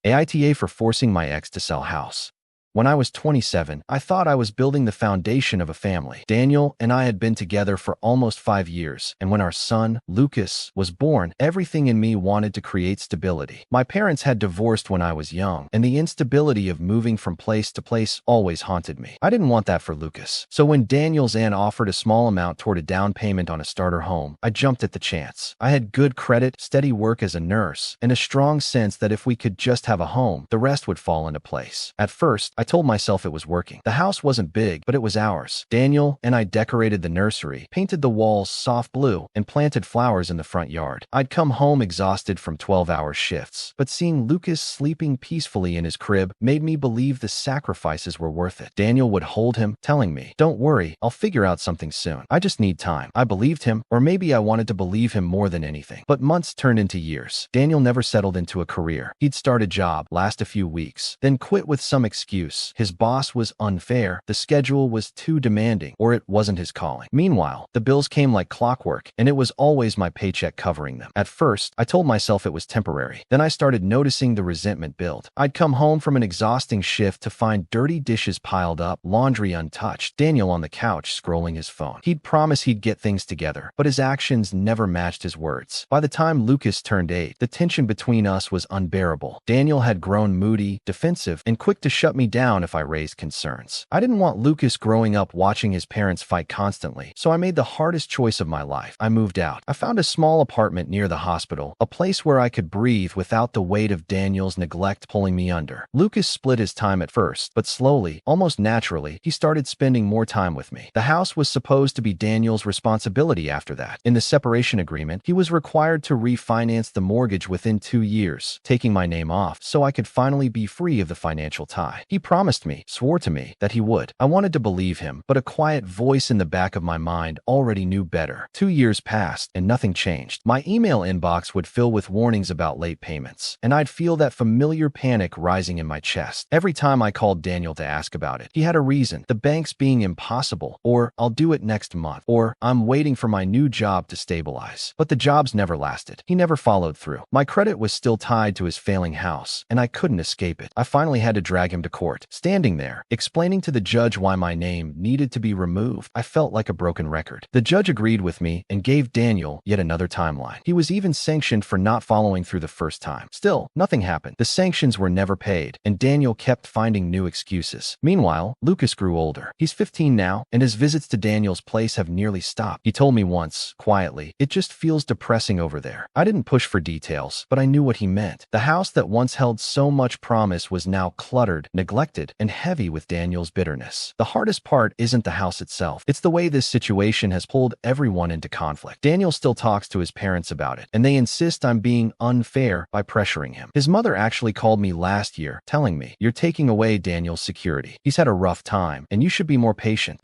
AITA for forcing my ex to sell house. When I was 27, I thought I was building the foundation of a family. Daniel and I had been together for almost 5 years, and when our son, Lucas, was born, everything in me wanted to create stability. My parents had divorced when I was young, and the instability of moving from place to place always haunted me. I didn't want that for Lucas. So when Daniel's aunt offered a small amount toward a down payment on a starter home, I jumped at the chance. I had good credit, steady work as a nurse, and a strong sense that if we could just have a home, the rest would fall into place. At first, I told myself it was working. The house wasn't big, but it was ours. Daniel and I decorated the nursery, painted the walls soft blue, and planted flowers in the front yard. I'd come home exhausted from 12-hour shifts, but seeing Lucas sleeping peacefully in his crib made me believe the sacrifices were worth it. Daniel would hold him, telling me, "Don't worry, I'll figure out something soon. I just need time." I believed him, or maybe I wanted to believe him more than anything. But months turned into years. Daniel never settled into a career. He'd start a job, last a few weeks, then quit with some excuse. His boss was unfair, the schedule was too demanding, or it wasn't his calling. Meanwhile, the bills came like clockwork, and it was always my paycheck covering them. At first, I told myself it was temporary. Then I started noticing the resentment build. I'd come home from an exhausting shift to find dirty dishes piled up, laundry untouched, Daniel on the couch scrolling his phone. He'd promise he'd get things together, but his actions never matched his words. By the time Lucas turned 8, the tension between us was unbearable. Daniel had grown moody, defensive, and quick to shut me down if I raised concerns. I didn't want Lucas growing up watching his parents fight constantly, so I made the hardest choice of my life. I moved out. I found a small apartment near the hospital, a place where I could breathe without the weight of Daniel's neglect pulling me under. Lucas split his time at first, but slowly, almost naturally, he started spending more time with me. The house was supposed to be Daniel's responsibility after that. In the separation agreement, he was required to refinance the mortgage within 2 years, taking my name off so I could finally be free of the financial tie. He promised me, swore to me, that he would. I wanted to believe him, but a quiet voice in the back of my mind already knew better. 2 years passed, and nothing changed. My email inbox would fill with warnings about late payments, and I'd feel that familiar panic rising in my chest. Every time I called Daniel to ask about it, he had a reason: the bank's being impossible, or I'll do it next month, or I'm waiting for my new job to stabilize. But the jobs never lasted. He never followed through. My credit was still tied to his failing house, and I couldn't escape it. I finally had to drag him to court. Standing there, explaining to the judge why my name needed to be removed, I felt like a broken record. The judge agreed with me and gave Daniel yet another timeline. He was even sanctioned for not following through the first time. Still, nothing happened. The sanctions were never paid, and Daniel kept finding new excuses. Meanwhile, Lucas grew older. He's 15 now, and his visits to Daniel's place have nearly stopped. He told me once, quietly, "It just feels depressing over there." I didn't push for details, but I knew what he meant. The house that once held so much promise was now cluttered, neglected, and heavy with Daniel's bitterness. The hardest part isn't the house itself. It's the way this situation has pulled everyone into conflict. Daniel still talks to his parents about it, and they insist I'm being unfair by pressuring him. His mother actually called me last year, telling me, "You're taking away Daniel's security. He's had a rough time, and you should be more patient."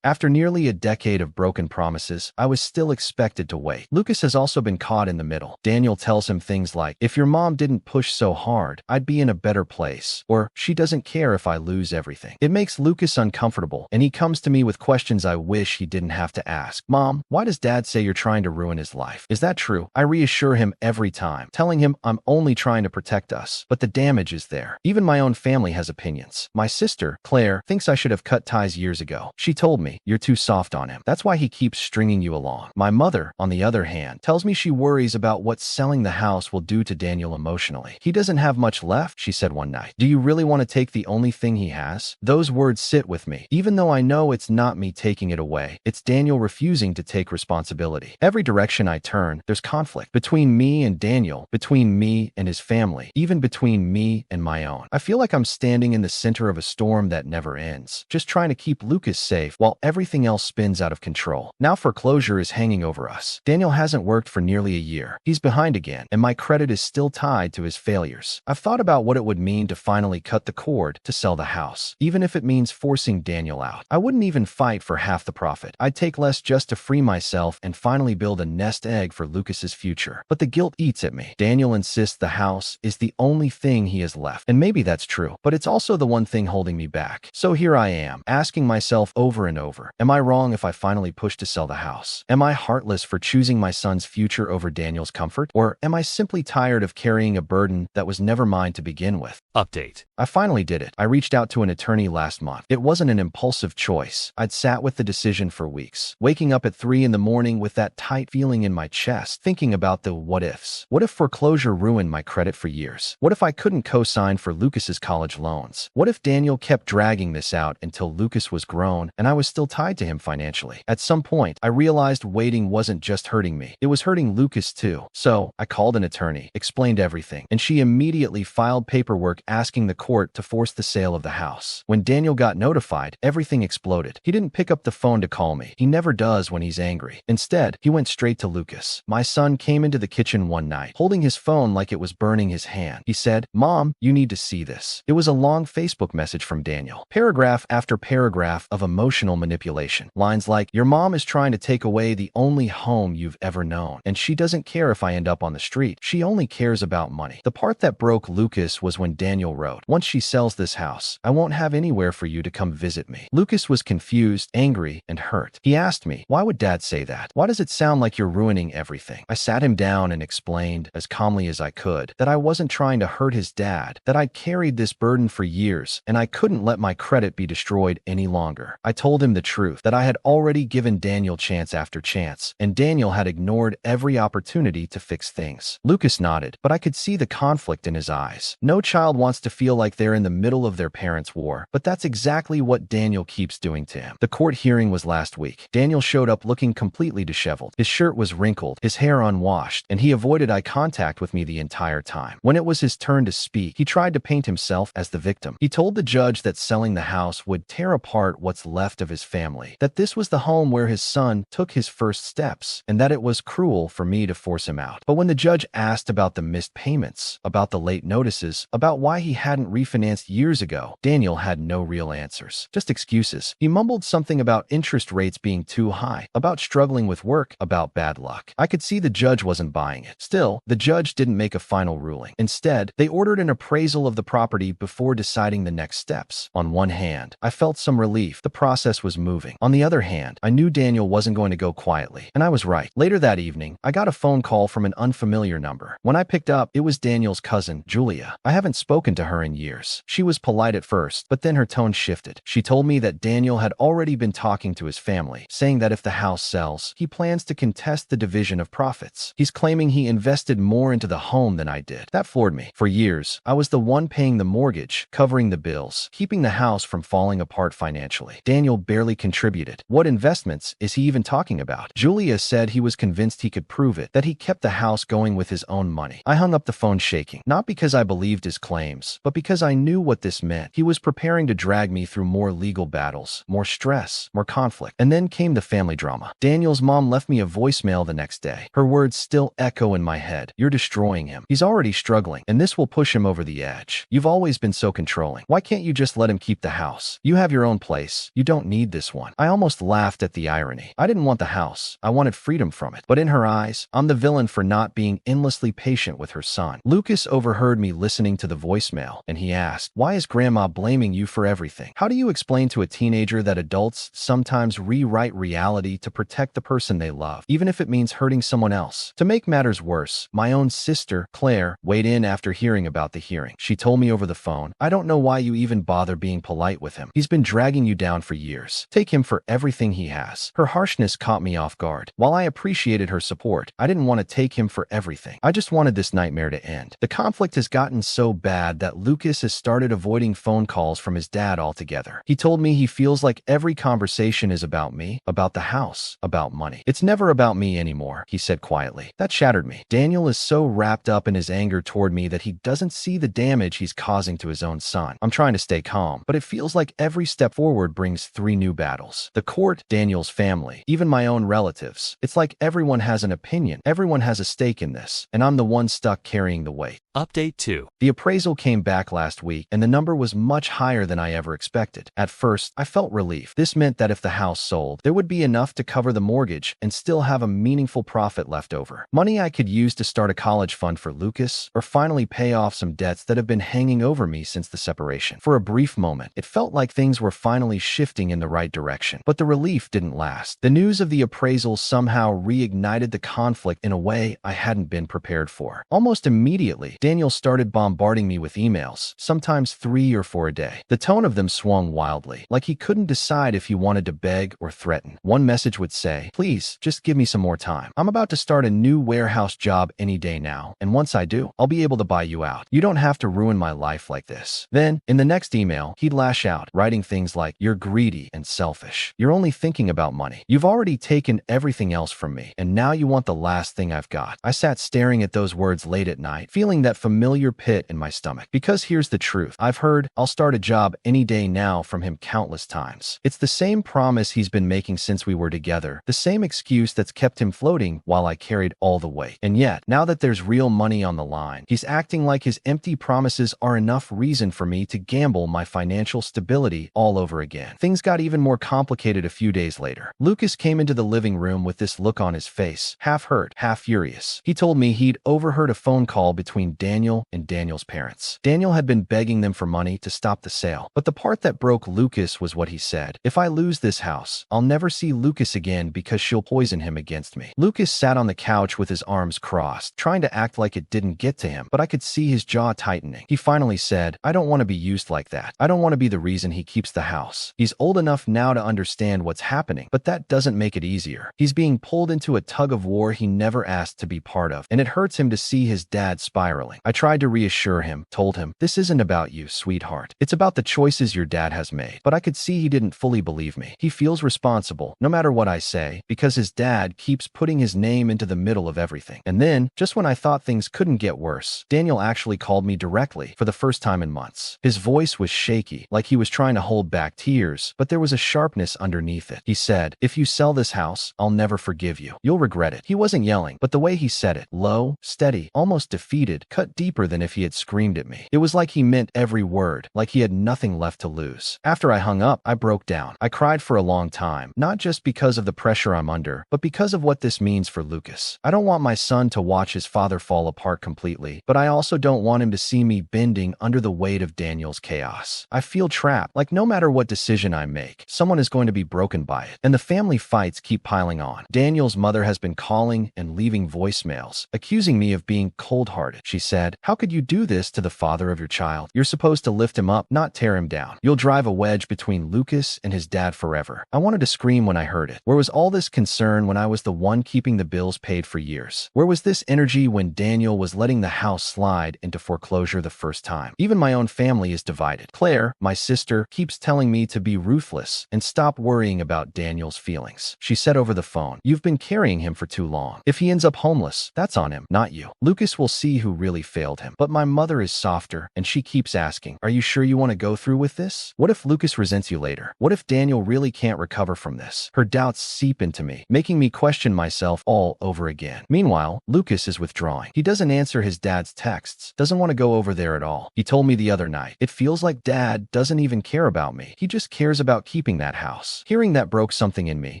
After nearly a decade of broken promises, I was still expected to wait. Lucas has also been caught in the middle. Daniel tells him things like, "If your mom didn't push so hard, I'd be in a better place," or "She doesn't care if I lose everything." It makes Lucas uncomfortable, and he comes to me with questions I wish he didn't have to ask. "Mom, why does Dad say you're trying to ruin his life? Is that true?" I reassure him every time, telling him I'm only trying to protect us, but the damage is there. Even my own family has opinions. My sister, Claire, thinks I should have cut ties years ago. She told me, "You're too soft on him. That's why he keeps stringing you along." My mother, on the other hand, tells me she worries about what selling the house will do to Daniel emotionally. "He doesn't have much left," she said one night. "Do you really want to take the only thing he has?" Those words sit with me. Even though I know it's not me taking it away, it's Daniel refusing to take responsibility. Every direction I turn, there's conflict. Between me and Daniel, between me and his family, even between me and my own. I feel like I'm standing in the center of a storm that never ends, just trying to keep Lucas safe while everything else spins out of control. Now foreclosure is hanging over us. Daniel hasn't worked for nearly a year. He's behind again, and my credit is still tied to his failures. I've thought about what it would mean to finally cut the cord, to sell the house, even if it means forcing Daniel out. I wouldn't even fight for half the profit. I'd take less just to free myself and finally build a nest egg for Lucas's future. But the guilt eats at me. Daniel insists the house is the only thing he has left. And maybe that's true, but it's also the one thing holding me back. So here I am, asking myself over and over, am I wrong if I finally push to sell the house? Am I heartless for choosing my son's future over Daniel's comfort? Or am I simply tired of carrying a burden that was never mine to begin with? Update. I finally did it. I reached out to an attorney last month. It wasn't an impulsive choice. I'd sat with the decision for weeks, waking up at 3 in the morning with that tight feeling in my chest, thinking about the what-ifs. What if foreclosure ruined my credit for years? What if I couldn't co-sign for Lucas's college loans? What if Daniel kept dragging this out until Lucas was grown and I was still tied to him financially? At some point, I realized waiting wasn't just hurting me. It was hurting Lucas too. So I called an attorney, explained everything, and she immediately filed paperwork asking the court to force the sale of the house. When Daniel got notified, everything exploded. He didn't pick up the phone to call me. He never does when he's angry. Instead, he went straight to Lucas. My son came into the kitchen one night, holding his phone like it was burning his hand. He said, "Mom, you need to see this." It was a long Facebook message from Daniel. Paragraph after paragraph of emotional manipulation. Lines like, "Your mom is trying to take away the only home you've ever known, and she doesn't care if I end up on the street. She only cares about money." The part that broke Lucas was when Daniel wrote, "Once she sells this house, I won't have anywhere for you to come visit me." Lucas was confused, angry, and hurt. He asked me, "Why would Dad say that? Why does it sound like you're ruining everything?" I sat him down and explained, as calmly as I could, that I wasn't trying to hurt his dad, that I'd carried this burden for years, and I couldn't let my credit be destroyed any longer. I told him the truth, that I had already given Daniel chance after chance, and Daniel had ignored every opportunity to fix things. Lucas nodded, but I could see the conflict in his eyes. No child wants to feel like they're in the middle of their parents' war, but that's exactly what Daniel keeps doing to him. The court hearing was last week. Daniel showed up looking completely disheveled. His shirt was wrinkled, his hair unwashed, and he avoided eye contact with me the entire time. When it was his turn to speak, he tried to paint himself as the victim. He told the judge that selling the house would tear apart what's left of his family, that this was the home where his son took his first steps, and that it was cruel for me to force him out. But when the judge asked about the missed payments, about the late notices, about why he hadn't refinanced years ago, Daniel had no real answers, just excuses. He mumbled something about interest rates being too high, about struggling with work, about bad luck. I could see the judge wasn't buying it. Still, the judge didn't make a final ruling. Instead, they ordered an appraisal of the property before deciding the next steps. On one hand, I felt some relief. The process was moving. On the other hand, I knew Daniel wasn't going to go quietly, and I was right. Later that evening, I got a phone call from an unfamiliar number. When I picked up, it was Daniel's cousin, Julia. I haven't spoken to her in years. She was polite at first, but then her tone shifted. She told me that Daniel had already been talking to his family, saying that if the house sells, he plans to contest the division of profits. He's claiming he invested more into the home than I did. That floored me. For years, I was the one paying the mortgage, covering the bills, keeping the house from falling apart financially. Daniel barely contributed. What investments is he even talking about? Julia said he was convinced he could prove it, that he kept the house going with his own money. I hung up the phone shaking, not because I believed his claims, but because I knew what this meant. He was preparing to drag me through more legal battles, more stress, more conflict. And then came the family drama. Daniel's mom left me a voicemail the next day. Her words still echo in my head. "You're destroying him. He's already struggling, and this will push him over the edge. You've always been so controlling. Why can't you just let him keep the house? You have your own place. You don't need this one." I almost laughed at the irony. I didn't want the house. I wanted freedom from it. But in her eyes, I'm the villain for not being endlessly patient with her son. Lucas overheard me listening to the voicemail, and he asked, "Why is Grandma blaming you for everything? How do you explain to a teenager that adults sometimes rewrite reality to protect the person they love, even if it means hurting someone else?" To make matters worse, my own sister, Claire, weighed in after hearing about the hearing. She told me over the phone, "I don't know why you even bother being polite with him. He's been dragging you down for years. Take him for everything he has." Her harshness caught me off guard. While I appreciated her support, I didn't want to take him for everything. I just wanted this nightmare to end. The conflict has gotten so bad that Lucas has started avoiding phone calls from his dad altogether. He told me he feels like every conversation is about me, about the house, about money. "It's never about me anymore," he said quietly. That shattered me. Daniel is so wrapped up in his anger toward me that he doesn't see the damage he's causing to his own son. I'm trying to stay calm, but it feels like every step forward brings 3 new battles. The court, Daniel's family, even my own relatives. It's like everyone has an opinion. Everyone has a stake in this, and I'm the one stuck carrying the weight. Update 2. The appraisal came back last week, and the number was much higher than I ever expected. At first, I felt relief. This meant that if the house sold, there would be enough to cover the mortgage and still have a meaningful profit left over. Money I could use to start a college fund for Lucas or finally pay off some debts that have been hanging over me since the separation. For a brief moment, it felt like things were finally shifting in the right direction. But the relief didn't last. The news of the appraisal somehow reignited the conflict in a way I hadn't been prepared for. Almost immediately, Daniel started bombarding me with emails, sometimes 3 or 4 a day. The tone of them swung wildly, like he couldn't decide if he wanted to beg or threaten. One message would say, "Please, just give me some more time. I'm about to start a new warehouse job any day now, and once I do, I'll be able to buy you out. You don't have to ruin my life like this." Then, in the next email, he'd lash out, writing things like, "You're greedy and selfish. You're only thinking about money. You've already taken everything else from me, and now you want the last thing I've got." I sat staring at those words late at night, feeling that familiar pit in my stomach. Because here's the truth. I've heard, "I'll start a job any day now" from him countless times. It's the same promise he's been making since we were together, the same excuse that's kept him floating while I carried all the weight. And yet, now that there's real money on the line, he's acting like his empty promises are enough reason for me to gamble my financial stability all over again. Things got even more complicated a few days later. Lucas came into the living room with this look on his face, half hurt, half furious. He told me he'd overheard a phone call between Daniel and Daniel's parents. Daniel had been begging them for money to stop the sale. But the part that broke Lucas was what he said. "If I lose this house, I'll never see Lucas again because she'll poison him against me." Lucas sat on the couch with his arms crossed, trying to act like it didn't get to him, but I could see his jaw tightening. He finally said, "I don't want to be used like that. I don't want to be the reason he keeps the house. He's old enough now to understand what's happening, but that doesn't make it easier. He's being pulled into a tug of war he never asked to be part of, and it hurts him to see his dad spiraling." I tried to reassure him, told him, "This isn't about you, sweetheart. It's about the choices your dad has made." But I could see he didn't fully believe me. He feels responsible, no matter what I say, because his dad keeps putting his name into the middle of everything. And then, just when I thought things couldn't get worse, Daniel actually called me directly for the first time in months. His voice was shaky, like he was trying to hold back tears, but there was a sharpness underneath it. He said, "If you sell this house, I'll never forgive you. You'll regret it." He wasn't yelling, but the way he said it, low, steady, almost defeated, cut deeper than if he had screamed at me. It was like he meant every word, like he had nothing left to lose. After I hung up, I broke down. I cried for a long time, not just because of the pressure I'm under, but because of what this means for Lucas. I don't want my son to watch his father fall apart completely, but I also don't want him to see me bending under the weight of Daniel's chaos. I feel trapped, like no matter what decision I make, someone is going to be broken by it. And the family fights keep piling on. Daniel's mother has been calling and leaving voicemails, accusing me of being cold-hearted. She said, "How could you do this to the father of your child? You're supposed to lift him up, not tear him down. You'll drive a wedge between Lucas and his dad forever." I wanted to scream when I heard it. Where was all this concern when I was the one keeping the bills paid for years? Where was this energy when Daniel was letting the house slide into foreclosure the first time? Even my own family is divided. Claire, my sister, keeps telling me to be ruthless and stop worrying about Daniel's feelings. She said over the phone, "You've been carrying him for too long. If he ends up homeless, that's on him, not you. Lucas will see who really failed him." But my mother is softer, and she keeps asking, "Are you sure you want to go through with this? What if Lucas resents you later? What if Daniel really can't recover from this?" Her doubts seep into me, making me question myself all over again. Meanwhile, Lucas is withdrawing. He doesn't answer his dad's texts, doesn't want to go over there at all. He told me the other night, "It feels like Dad doesn't even care about me. He just cares about keeping that house." Hearing that broke something in me,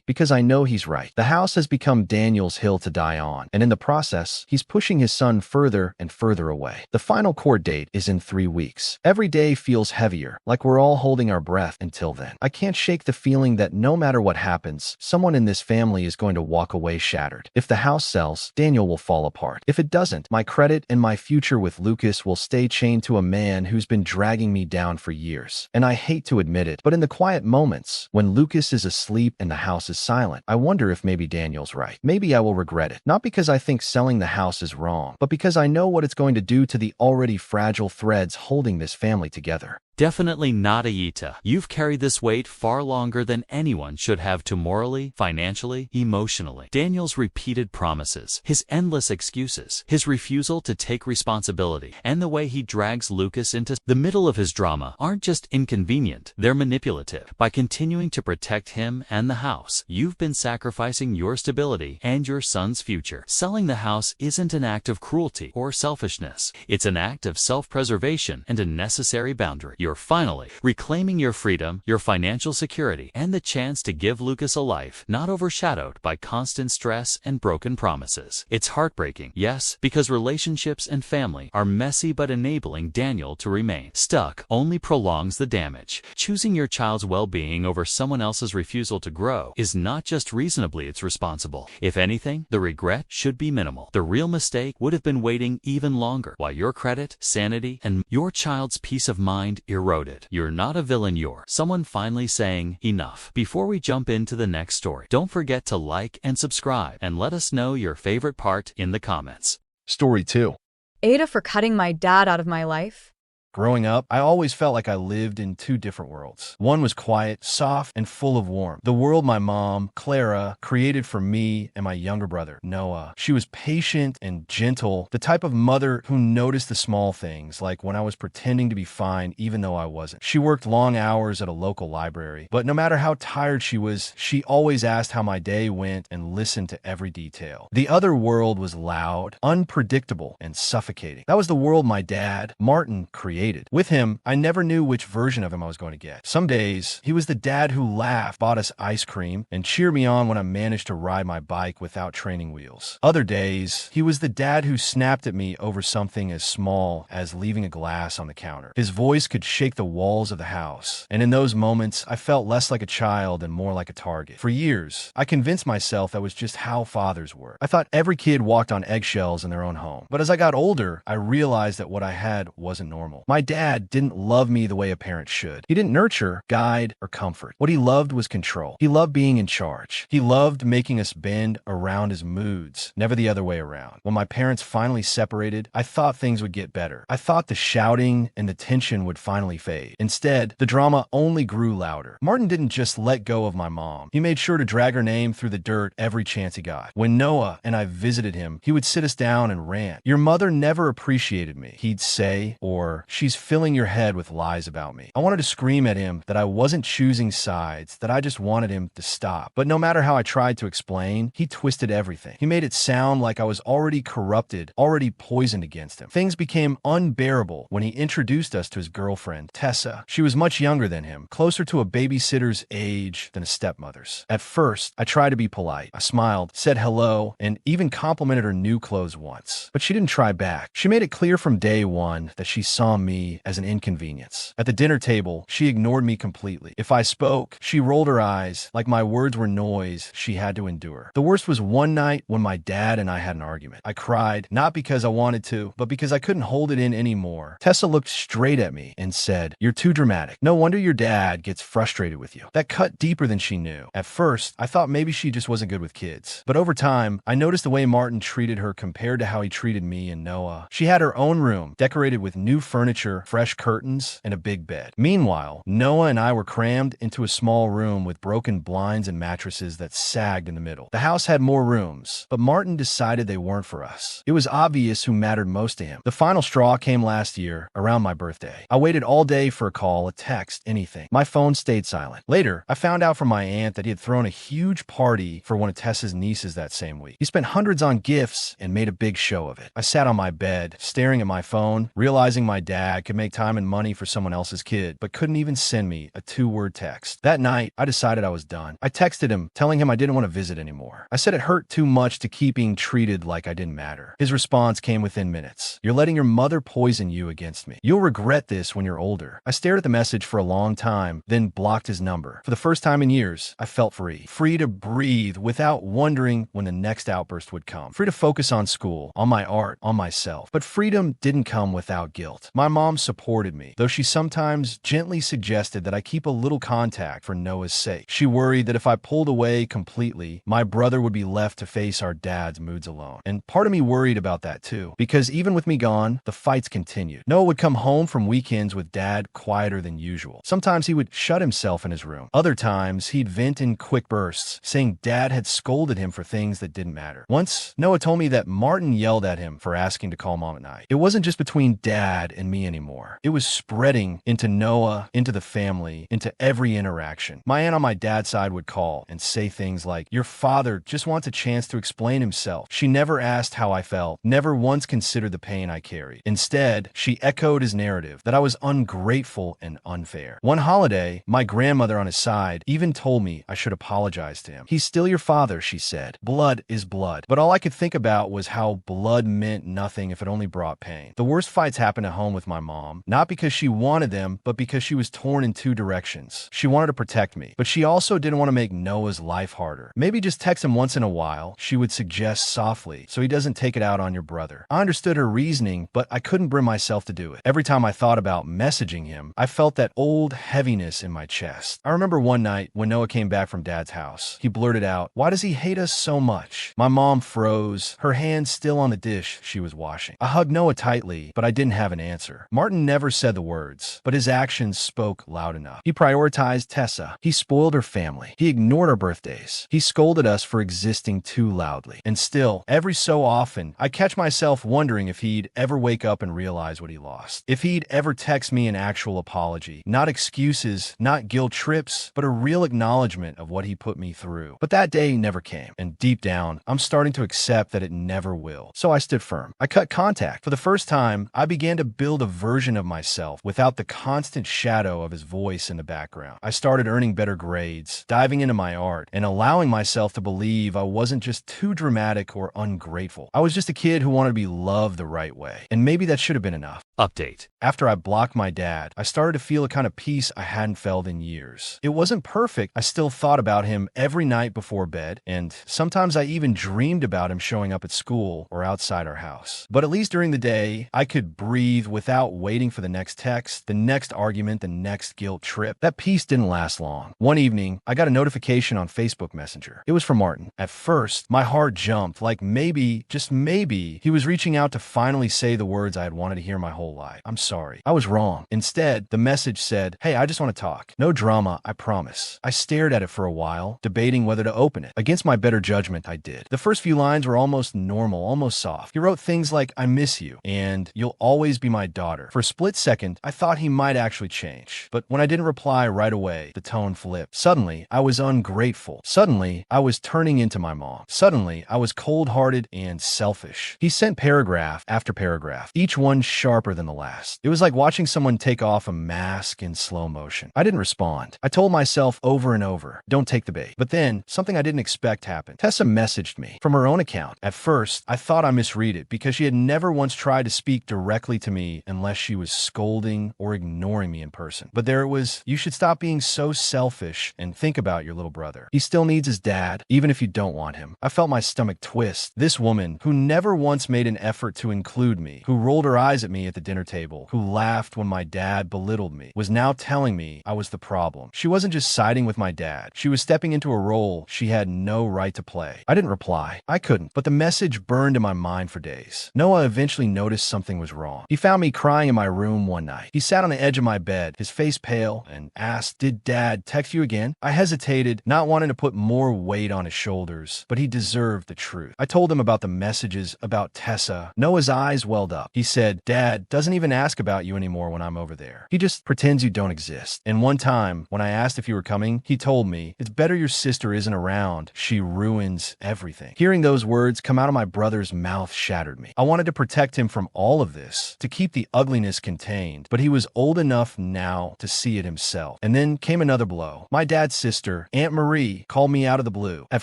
because I know he's right. The house has become Daniel's hill to die on, and in the process, he's pushing his son further and further away. The final court date is in 3 weeks. Every day feels heavier, like we're all holding our breath until then. I can't shake the feeling that no matter what happens, someone in this family is going to walk away shattered. If the house sells, Daniel will fall apart. If it doesn't, my credit and my future with Lucas will stay chained to a man who's been dragging me down for years. And I hate to admit it, but in the quiet moments, when Lucas is asleep and the house is silent, I wonder if maybe Daniel's right. Maybe I will regret it. Not because I think selling the house is wrong, but because I know what it's going to do to the already fragile threads holding this family together. Definitely not AITA. You've carried this weight far longer than anyone should have to morally, financially, emotionally. Daniel's repeated promises, his endless excuses, his refusal to take responsibility, and the way he drags Lucas into the middle of his drama aren't just inconvenient, they're manipulative. By continuing to protect him and the house, you've been sacrificing your stability and your son's future. Selling the house isn't an act of cruelty or selfishness. It's an act of self-preservation and a necessary boundary. You're finally reclaiming your freedom, your financial security, and the chance to give Lucas a life not overshadowed by constant stress and broken promises. It's heartbreaking, yes, because relationships and family are messy, but enabling Daniel to remain stuck only prolongs the damage. Choosing your child's well-being over someone else's refusal to grow is not just reasonably irresponsible. If anything, the regret should be minimal. The real mistake would have been waiting even longer while your credit, sanity, and your child's peace of mind eroded. You're not a villain, you're someone finally saying enough. Before we jump into the next story, don't forget to like and subscribe, and let us know your favorite part in the comments. Story 2. AITA for cutting my dad out of my life. Growing up, I always felt like I lived in two different worlds. One was quiet, soft, and full of warmth. The world my mom, Clara, created for me and my younger brother, Noah. She was patient and gentle, the type of mother who noticed the small things, like when I was pretending to be fine even though I wasn't. She worked long hours at a local library, but no matter how tired she was, she always asked how my day went and listened to every detail. The other world was loud, unpredictable, and suffocating. That was the world my dad, Martin, created. With him, I never knew which version of him I was going to get. Some days, he was the dad who laughed, bought us ice cream, and cheered me on when I managed to ride my bike without training wheels. Other days, he was the dad who snapped at me over something as small as leaving a glass on the counter. His voice could shake the walls of the house, and in those moments, I felt less like a child and more like a target. For years, I convinced myself that was just how fathers were. I thought every kid walked on eggshells in their own home. But as I got older, I realized that what I had wasn't normal. My dad didn't love me the way a parent should. He didn't nurture, guide, or comfort. What he loved was control. He loved being in charge. He loved making us bend around his moods, never the other way around. When my parents finally separated, I thought things would get better. I thought the shouting and the tension would finally fade. Instead, the drama only grew louder. Martin didn't just let go of my mom. He made sure to drag her name through the dirt every chance he got. When Noah and I visited him, he would sit us down and rant. "Your mother never appreciated me," he'd say, or "She's filling your head with lies about me." I wanted to scream at him that I wasn't choosing sides, that I just wanted him to stop. But no matter how I tried to explain, he twisted everything. He made it sound like I was already corrupted, already poisoned against him. Things became unbearable when he introduced us to his girlfriend, Tessa. She was much younger than him, closer to a babysitter's age than a stepmother's. At first, I tried to be polite. I smiled, said hello, and even complimented her new clothes once. But she didn't try back. She made it clear from day one that she saw me as an inconvenience. At the dinner table, she ignored me completely. If I spoke, she rolled her eyes like my words were noise she had to endure. The worst was one night when my dad and I had an argument. I cried, not because I wanted to, but because I couldn't hold it in anymore. Tessa looked straight at me and said, "You're too dramatic. No wonder your dad gets frustrated with you." That cut deeper than she knew. At first, I thought maybe she just wasn't good with kids. But over time, I noticed the way Martin treated her compared to how he treated me and Noah. She had her own room, decorated with new furniture, fresh curtains, and a big bed. Meanwhile, Noah and I were crammed into a small room with broken blinds and mattresses that sagged in the middle. The house had more rooms, but Martin decided they weren't for us. It was obvious who mattered most to him. The final straw came last year, around my birthday. I waited all day for a call, a text, anything. My phone stayed silent. Later, I found out from my aunt that he had thrown a huge party for one of Tessa's nieces that same week. He spent hundreds on gifts and made a big show of it. I sat on my bed, staring at my phone, realizing my dad could make time and money for someone else's kid, but couldn't even send me a 2-word text. That night, I decided I was done. I texted him, telling him I didn't want to visit anymore. I said it hurt too much to keep being treated like I didn't matter. His response came within minutes. "You're letting your mother poison you against me. You'll regret this when you're older." I stared at the message for a long time, then blocked his number. For the first time in years, I felt free. Free to breathe without wondering when the next outburst would come. Free to focus on school, on my art, on myself. But freedom didn't come without guilt. My mom supported me, though she sometimes gently suggested that I keep a little contact for Noah's sake. She worried that if I pulled away completely, my brother would be left to face our dad's moods alone. And part of me worried about that too, because even with me gone, the fights continued. Noah would come home from weekends with dad quieter than usual. Sometimes he would shut himself in his room. Other times, he'd vent in quick bursts, saying dad had scolded him for things that didn't matter. Once, Noah told me that Martin yelled at him for asking to call mom at night. It wasn't just between dad and me me anymore. It was spreading into Noah, into the family, into every interaction. My aunt on my dad's side would call and say things like, "Your father just wants a chance to explain himself." She never asked how I felt, never once considered the pain I carried. Instead, she echoed his narrative that I was ungrateful and unfair. One holiday, my grandmother on his side even told me I should apologize to him. "He's still your father," she said. "Blood is blood." But all I could think about was how blood meant nothing if it only brought pain. The worst fights happened at home with my mom, not because she wanted them, but because she was torn in two directions. She wanted to protect me, but she also didn't want to make Noah's life harder. "Maybe just text him once in a while," she would suggest softly, "so he doesn't take it out on your brother." I understood her reasoning, but I couldn't bring myself to do it. Every time I thought about messaging him, I felt that old heaviness in my chest. I remember one night when Noah came back from Dad's house. He blurted out, "Why does he hate us so much?" My mom froze, her hand still on the dish she was washing. I hugged Noah tightly, but I didn't have an answer. Martin never said the words, but his actions spoke loud enough. He prioritized Tessa. He spoiled her family. He ignored our birthdays. He scolded us for existing too loudly. And still, every so often, I catch myself wondering if he'd ever wake up and realize what he lost. If he'd ever text me an actual apology. Not excuses, not guilt trips, but a real acknowledgement of what he put me through. But that day never came. And deep down, I'm starting to accept that it never will. So I stood firm. I cut contact. For the first time, I began to build a version of myself without the constant shadow of his voice in the background. I started earning better grades, diving into my art, and allowing myself to believe I wasn't just too dramatic or ungrateful. I was just a kid who wanted to be loved the right way. And maybe that should have been enough. Update. After I blocked my dad, I started to feel a kind of peace I hadn't felt in years. It wasn't perfect. I still thought about him every night before bed, and sometimes I even dreamed about him showing up at school or outside our house. But at least during the day, I could breathe without waiting for the next text, the next argument, the next guilt trip. That peace didn't last long. One evening, I got a notification on Facebook Messenger. It was from Martin. At first, my heart jumped, like maybe, just maybe, he was reaching out to finally say the words I had wanted to hear my whole life. "I'm sorry. I was wrong." Instead, the message said, "Hey, I just want to talk. No drama, I promise." I stared at it for a while, debating whether to open it. Against my better judgment, I did. The first few lines were almost normal, almost soft. He wrote things like, "I miss you," and "You'll always be my daughter." For a split second, I thought he might actually change. But when I didn't reply right away, the tone flipped. Suddenly, I was ungrateful. Suddenly, I was turning into my mom. Suddenly, I was cold-hearted and selfish. He sent paragraph after paragraph, each one sharper than the last. It was like watching someone take off a mask in slow motion. I didn't respond. I told myself over and over, "Don't take the bait." But then, something I didn't expect happened. Tessa messaged me from her own account. At first, I thought I misread it because she had never once tried to speak directly to me unless she was scolding or ignoring me in person. But there it was, "You should stop being so selfish and think about your little brother. He still needs his dad, even if you don't want him." I felt my stomach twist. This woman, who never once made an effort to include me, who rolled her eyes at me at the dinner table, who laughed when my dad belittled me, was now telling me I was the problem. She wasn't just siding with my dad. She was stepping into a role she had no right to play. I didn't reply. I couldn't. But the message burned in my mind for days. Noah eventually noticed something was wrong. He found me crying in my room one night. He sat on the edge of my bed, his face pale, and asked, "Did Dad text you again?" I hesitated, not wanting to put more weight on his shoulders, but he deserved the truth. I told him about the messages, about Tessa. Noah's eyes welled up. He said, "Dad doesn't even ask about you anymore when I'm over there. He just pretends you don't exist." And one time, when I asked if you were coming, he told me, "It's better your sister isn't around. She ruins everything." Hearing those words come out of my brother's mouth shattered me. I wanted to protect him from all of this, to keep the ugliness contained, but he was old enough now to see it himself. And then came another blow. My dad's sister, Aunt Marie, called me out of the blue. At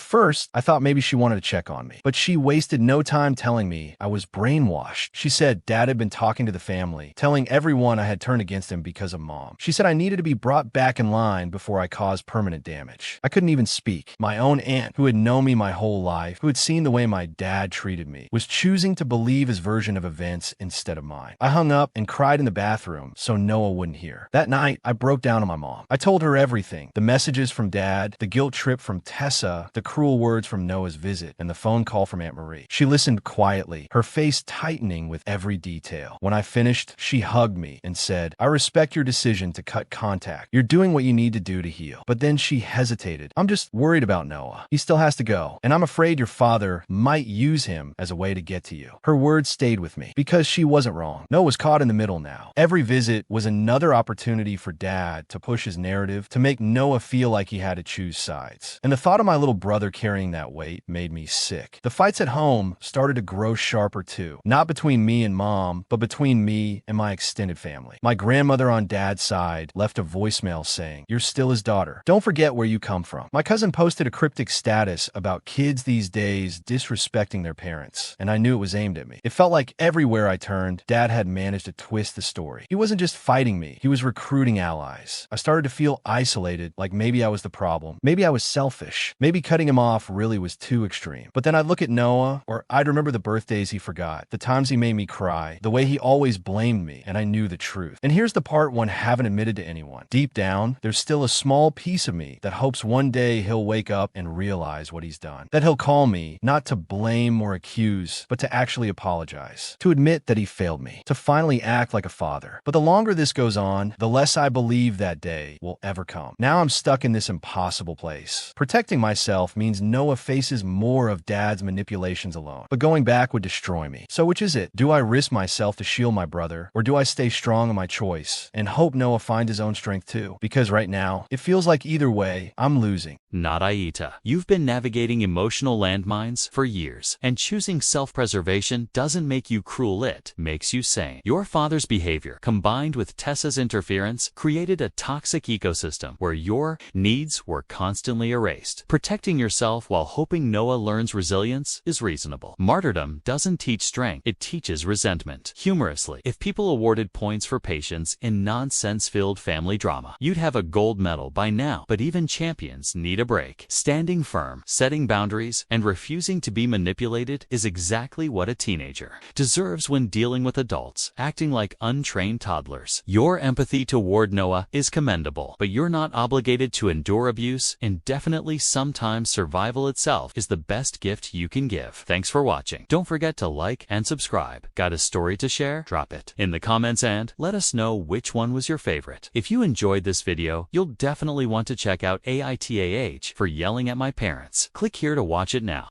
first, I thought maybe she wanted to check on me, but she wasted no time telling me I was brainwashed. She said Dad had been talking to the family, telling everyone I had turned against him because of Mom. She said I needed to be brought back in line before I caused permanent damage. I couldn't even speak. My own aunt, who had known me my whole life, who had seen the way my dad treated me, was choosing to believe his version of events instead of mine. I hung up and cried in the bathroom so Noah wouldn't hear. That night, I broke down on my mom. I told her everything. The messages from Dad, the guilt trip from Tessa, the cruel words from Noah's visit, and the phone call from Aunt Marie. She listened quietly, her face tightening with every detail. When I finished, she hugged me and said, "I respect your decision to cut contact. You're doing what you need to do to heal." But then she hesitated. "I'm just worried about Noah. He still has to go, and I'm afraid your father might use him as a way to get to you." Her words stayed with me because she wasn't wrong. Noah was caught caught in the middle now. Every visit was another opportunity for Dad to push his narrative, to make Noah feel like he had to choose sides. And the thought of my little brother carrying that weight made me sick. The fights at home started to grow sharper too. Not between me and Mom, but between me and my extended family. My grandmother on Dad's side left a voicemail saying, "You're still his daughter. Don't forget where you come from." My cousin posted a cryptic status about kids these days disrespecting their parents, and I knew it was aimed at me. It felt like everywhere I turned, Dad had managed to twist the story. He wasn't just fighting me, he was recruiting allies. I started to feel isolated, like maybe I was the problem. Maybe I was selfish. Maybe cutting him off really was too extreme. But then I'd look at Noah, or I'd remember the birthdays he forgot, the times he made me cry, the way he always blamed me, and I knew the truth. And here's the part one haven't admitted to anyone. Deep down, there's still a small piece of me that hopes one day he'll wake up and realize what he's done. That he'll call me, not to blame or accuse, but to actually apologize. To admit that he failed me. To finally act like a father. But the longer this goes on, the less I believe that day will ever come. Now I'm stuck in this impossible place. Protecting myself means Noah faces more of Dad's manipulations alone. But going back would destroy me. So which is it? Do I risk myself to shield my brother? Or do I stay strong in my choice and hope Noah finds his own strength too? Because right now, it feels like either way, I'm losing. Not AITA. You've been navigating emotional landmines for years, and choosing self-preservation doesn't make you cruel, it makes you sane. Your father's behavior, combined with Tessa's interference, created a toxic ecosystem where your needs were constantly erased. Protecting yourself while hoping Noah learns resilience is reasonable. Martyrdom doesn't teach strength, it teaches resentment. Humorously, if people awarded points for patience in nonsense-filled family drama, you'd have a gold medal by now. But even champions need a break. Standing firm, setting boundaries, and refusing to be manipulated is exactly what a teenager deserves when dealing with adults acting like untrained toddlers. Your empathy toward Noah is commendable, but you're not obligated to endure abuse indefinitely. Sometimes survival itself is the best gift you can give. Thanks for watching. Don't forget to like and subscribe. Got a story to share? Drop it in the comments and let us know which one was your favorite. If you enjoyed this video, you'll definitely want to check out AITA for yelling at my parents. Click here to watch it now.